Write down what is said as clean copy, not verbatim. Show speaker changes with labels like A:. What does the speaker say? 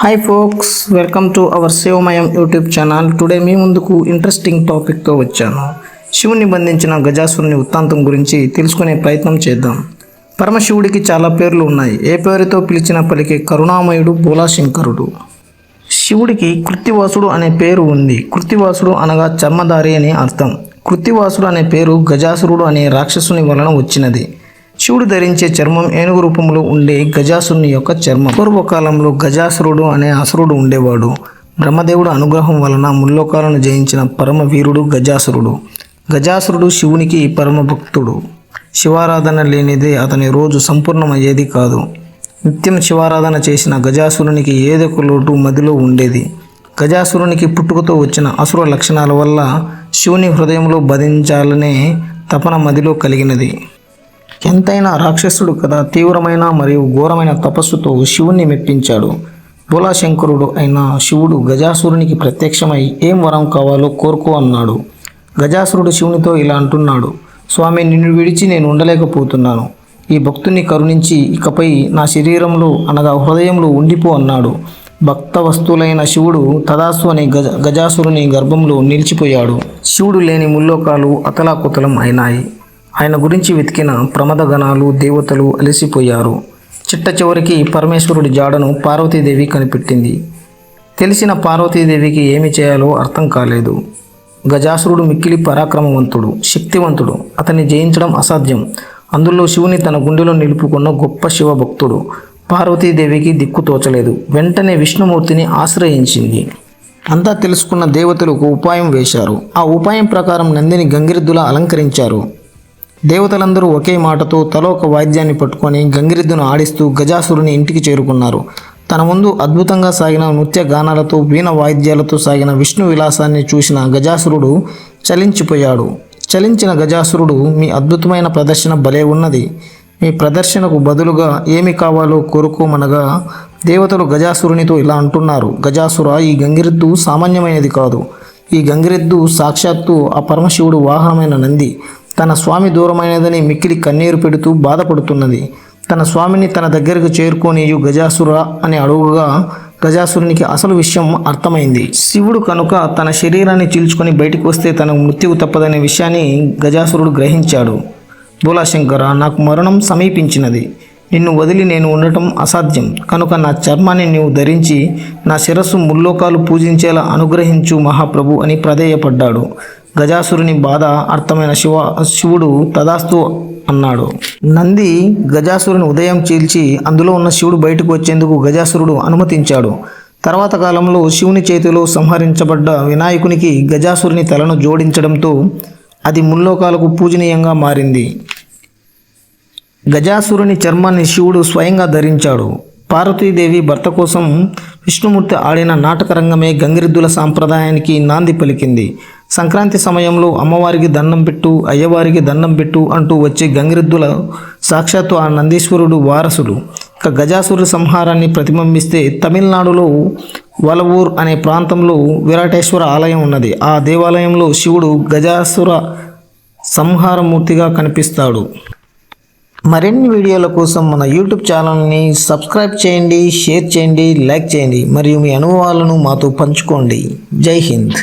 A: Hi folks, welcome to our Shivamayam YouTube channel. Today మీ ముందుకు interesting టాపిక్తో వచ్చాను. శివుని బంధించిన గజాసురుని వృత్తాంతం గురించి తెలుసుకునే ప్రయత్నం చేద్దాం. పరమశివుడికి చాలా పేర్లు ఉన్నాయి. ఏ పేరుతో పిలిచినా పలికే కరుణామయుడు బోలాశంకరుడు. శివుడికి కృత్తివాసుడు అనే పేరు ఉంది. కృత్తివాసుడు అనగా చర్మధారి అని అర్థం. కృత్తివాసుడు అనే పేరు గజాసురుడు అనే రాక్షసుని వలన వచ్చినది. శివుడు ధరించే చర్మం ఏనుగు రూపంలో ఉండే గజాసురుని యొక్క చర్మం. పూర్వకాలంలో గజాసురుడు అనే అసురుడు ఉండేవాడు. బ్రహ్మదేవుడు అనుగ్రహం వలన ముల్లోకాలను జయించిన పరమ వీరుడు గజాసురుడు. గజాసురుడు శివునికి పరమ భక్తుడు. శివారాధన లేనిదే అతని రోజు సంపూర్ణమయ్యేది కాదు. నిత్యం శివారాధన చేసిన గజాసురునికి ఏదొక లోటు మదిలో ఉండేది. గజాసురునికి పుట్టుకతో వచ్చిన అసుర లక్షణాల వల్ల శివుని హృదయంలో బంధించాలనే తపన మదిలో కలిగినది. ఎంతైనా రాక్షసుడు కదా, తీవ్రమైన మరియు ఘోరమైన తపస్సుతో శివుణ్ణి మెప్పించాడు. బోలాశంకరుడు అయిన శివుడు గజాసురునికి ప్రత్యక్షమై ఏం వరం కావాలో కోరుకో అన్నాడు. గజాసురుడు శివునితో ఇలా అంటున్నాడు: స్వామి, నిన్ను విడిచి నేను ఉండలేకపోతున్నాను. ఈ భక్తుని కరుణించి ఇకపై నా శరీరంలో అనగా హృదయంలో ఉండిపో అన్నాడు. భక్త వస్తువులైన శివుడు తదాస్తు అనే గజాసురుని గర్భంలో నిలిచిపోయాడు. శివుడు లేని ముల్లోకాలు అతలాకుతలం అయినాయి. ఆయన గురించి వెతికిన ప్రమదగణాలు, దేవతలు అలసిపోయారు. చిట్ట చివరికి పరమేశ్వరుడి జాడను పార్వతీదేవి కనిపెట్టింది. తెలిసిన పార్వతీదేవికి ఏమి చేయాలో అర్థం కాలేదు. గజాసురుడు మిక్కిలి పరాక్రమవంతుడు, శక్తివంతుడు. అతన్ని జయించడం అసాధ్యం. అందులో శివుని తన గుండెలో నిలుపుకున్న గొప్ప శివభక్తుడు. పార్వతీదేవికి దిక్కు తోచలేదు. వెంటనే విష్ణుమూర్తిని ఆశ్రయించింది. అంతా తెలుసుకున్న దేవతలు ఒక ఉపాయం వేశారు. ఆ ఉపాయం ప్రకారం నందిని గంగిరెద్దులా అలంకరించారు. దేవతలందరూ ఒకే మాటతో తల ఒక వాద్యాన్ని పట్టుకొని గంగిరెద్దును ఆడిస్తూ గజాసురుని ఇంటికి చేరుకున్నారు. తన ముందు అద్భుతంగా సాగిన నృత్య గానాలతో, వీణ వాయిద్యాలతో సాగిన విష్ణు విలాసాన్ని చూసిన గజాసురుడు చలించిపోయాడు. చలించిన గజాసురుడు, మీ అద్భుతమైన ప్రదర్శన భలే ఉన్నది. మీ ప్రదర్శనకు బదులుగా ఏమి కావాలో కోరుకోమనగా దేవతలు గజాసురునితో ఇలా అంటున్నారు: గజాసుర, ఈ గంగిరెద్దు సామాన్యమైనది కాదు. ఈ గంగిరెద్దు సాక్షాత్తు ఆ పరమశివుడు వాహనమైన నంది. తన స్వామి దూరమైనదని మిక్కిలి కన్నీరు పెడుతూ బాధపడుతున్నది. తన స్వామిని తన దగ్గరకు చేరుకోనియు గజాసుర అని అడుగుగా గజాసురునికి అసలు విషయం అర్థమైంది. శివుడు కనుక తన శరీరాన్ని చీల్చుకొని బయటికి వస్తే తనకు మృత్యువు తప్పదనే విషయాన్ని గజాసురుడు గ్రహించాడు. బోలాశంకర, నాకు మరణం సమీపించినది. నిన్ను వదిలి నేను ఉండటం అసాధ్యం. కనుక నా చర్మాన్ని నీవు ధరించి నా శిరస్సు ముల్లోకాలు పూజించేలా అనుగ్రహించు మహాప్రభు అని ప్రాధేయపడ్డాడు. గజాసురుని బాధ అర్థమైన శివుడు తదాస్తు అన్నాడు. నంది గజాసురుని ఉదయం చీల్చి అందులో ఉన్న శివుడు బయటకు వచ్చేందుకు గజాసురుడు అనుమతించాడు. తర్వాత కాలంలో శివుని చేతిలో సంహరించబడ్డ వినాయకునికి గజాసురుని తలను జోడించడంతో అది ముల్లోకాలకు పూజనీయంగా మారింది. గజాసురుని చర్మాన్ని శివుడు స్వయంగా ధరించాడు. పార్వతీదేవి భర్త కోసం విష్ణుమూర్తి ఆడిన నాటక రంగమే గంగిరెద్దుల సాంప్రదాయానికి నాంది పలికింది. సంక్రాంతి సమయంలో అమ్మవారికి దండం పెట్టు, అయ్యవారికి దండం పెట్టు అంటూ వచ్చే గంగిరెద్దుల సాక్షాత్తు ఆ నందీశ్వరుడు వారసుడు. ఇక గజాసురుడి సంహారాన్ని ప్రతిబింబిస్తే తమిళనాడులో వలవూర్ అనే ప్రాంతంలో విరాటేశ్వర ఆలయం ఉన్నది. ఆ దేవాలయంలో శివుడు గజాసుర సంహారమూర్తిగా కనిపిస్తాడు. మరిన్ని వీడియోల కోసం మన యూట్యూబ్ ఛానల్ని సబ్స్క్రైబ్ చేయండి, షేర్ చేయండి, లైక్ చేయండి మరియు మీ అనుభవాలను మాతో పంచుకోండి. జై హింద్.